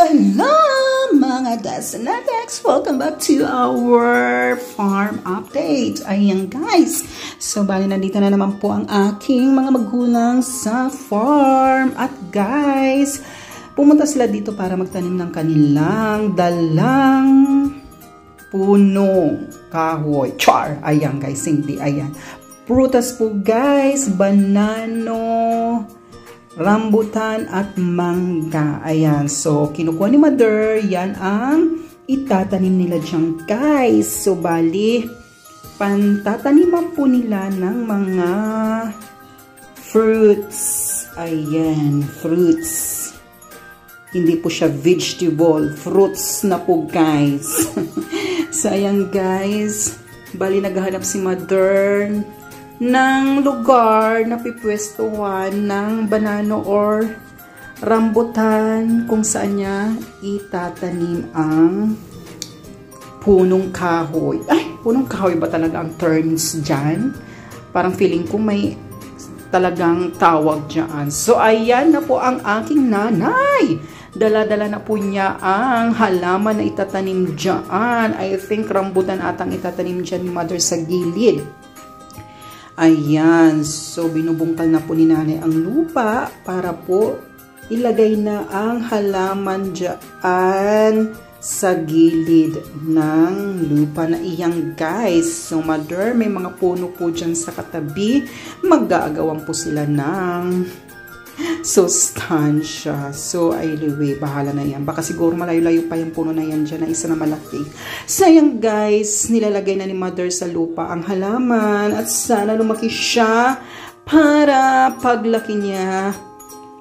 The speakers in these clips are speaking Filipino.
Hello, mga Dasanatics! Welcome back to our farm update. Ayan guys, so bali nandito na naman po ang aking mga magulang sa farm. At guys, pumunta sila dito para magtanim ng kanilang dalang punong kahoy. Char! Ayan guys, hindi. Ayan. Prutas po guys, banano, rambutan at mangga. Ayan. So, kinukuha ni Mother. Yan ang itatanim nila dyan, guys. So, bali, pantataniman po nila ng mga fruits. Ayan. Fruits. Hindi po siya vegetable. Fruits na po, guys. So, ayan, guys. Bali, naghahanap si Mother ng lugar na pipwestuhan ng banano or rambutan kung saan niya itatanim ang punong kahoy. Ay, punong kahoy ba talaga ang terms dyan? Parang feeling ko may talagang tawag dyan. So, ayan na po ang aking nanay. Dala-dala na po niya ang halaman na itatanim dyan. I think rambutan atang itatanim dyan ni Mother sa gilid. Ayan, so binubungkal na po ni nanay ang lupa para po ilagay na ang halaman dyan sa gilid ng lupa na iyang guys. So Mother, may mga puno po dyan sa katabi. Mag-aagawan po sila ng sustansya. So anyway, bahala na yan. Baka siguro malayo-layo pa yung puno na yan dyan na isa na malaki. So ayan guys, nilalagay na ni Mother sa lupa ang halaman at sana lumaki siya para paglaki niya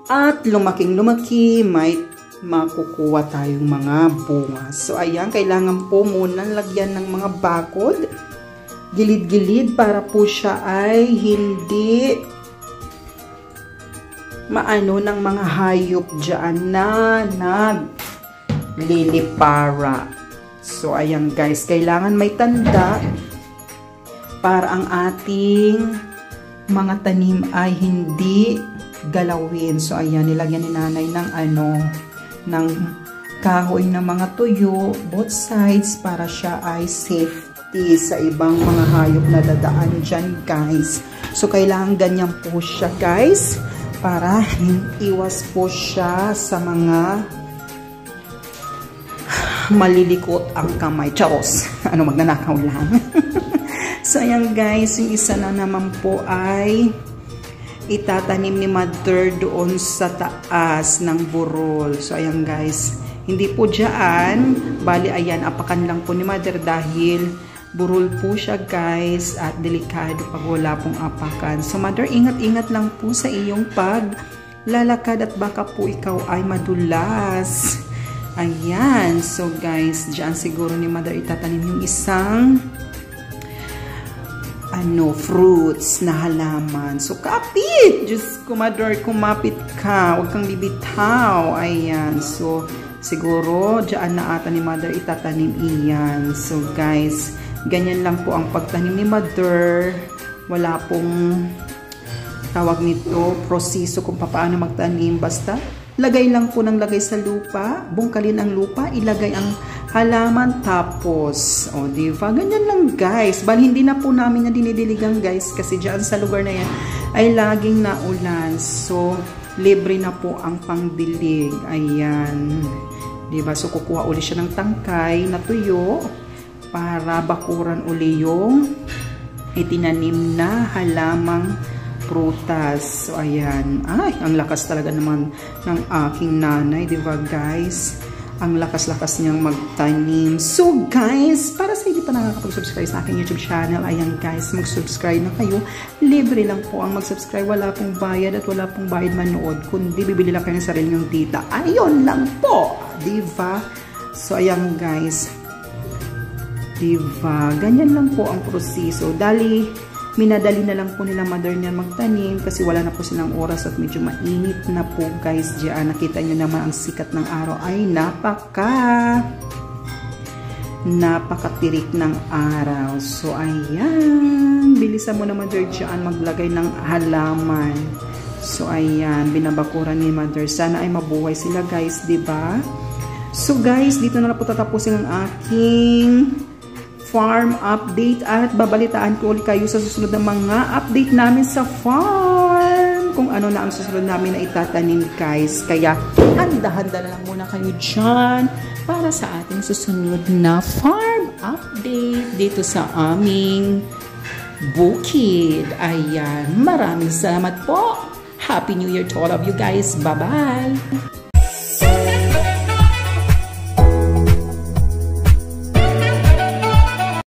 at lumaking-lumaki may makukuha tayong mga bunga. So ayan, kailangan po muna lagyan ng mga bakod gilid-gilid para po siya ay hindi maano ng mga hayop dyan na naglilipara. So, ayan guys, kailangan may tanda para ang ating mga tanim ay hindi galawin. So, ayan, nilagyan ni nanay ng ng kahoy na mga tuyo, both sides, para siya ay safety sa ibang mga hayop na dadaan dyan guys. So, kailangan ganyan po siya guys, para iwas po siya sa mga malilikot ang kamay. Charos! Ano, magnanakaw lang. So, ayan guys, yung isa na naman po ay itatanim ni Mother doon sa taas ng burol. So, ayan guys, hindi po dyan. Bali, ayan, apakan lang po ni Mother dahil burol po siya guys at delikado pag wala pong apakan. So Mother, ingat-ingat lang po sa iyong paglalakad at baka po ikaw ay madulas. Ayan. So guys, dyan siguro ni Mother itatanim yung isang fruits na halaman. So kapit! Diyos ko Mother, kumapit ka. Huwag kang bibitaw. Ayan. So siguro dyan na ata ni Mother itatanim iyan. So guys, ganyan lang po ang pagtanim ni Mother. Wala pong tawag nito, proseso kung paano magtanim. Basta, lagay lang po ng lagay sa lupa. Bungkalin ang lupa, ilagay ang halaman, tapos, o diba? Ganyan lang guys. Bali, hindi na po namin na dinidiligan guys. Kasi dyan sa lugar na yan ay laging naulan. So, libre na po ang pangdilig. Ayan. Diba? So, kukuha uli siya ng tangkay na tuyo para bakuran uli yung itinanim na halamang prutas. So, ayan. Ay, ang lakas talaga naman ng aking nanay. Diba, guys? Ang lakas-lakas niyang magtanim. So, guys, para sa hindi pa nakakapag-subscribe sa aking YouTube channel, ayan, guys, mag-subscribe na kayo. Libre lang po ang mag-subscribe. Wala pong bayad at wala pong bayad manood. Kundi, bibili lang kayo ng sarili nyong data. Ayun lang po. Diba? So, ayan, guys. Diba? Ganyan lang po ang proseso. Dali, minadali na lang po nila mother niya magtanim kasi wala na po silang oras at medyo mainit na po guys diyan. Nakita nyo naman ang sikat ng araw ay napakatirik ng araw. So ayan, bilisan mo na mother diyan maglagay ng halaman. So ayan, binabakuran ni mother. Sana ay mabuhay sila guys, 'di ba? So guys, dito na po tatapusin ang aking farm update at babalitaan ko ulit kayo sa susunod na mga update namin sa farm. Kung ano na ang susunod namin na itatanim guys. Kaya handa-handa na lang muna kayo dyan para sa ating susunod na farm update dito sa aming bukid. Ayan, maraming salamat po. Happy New Year to all of you guys. Bye-bye!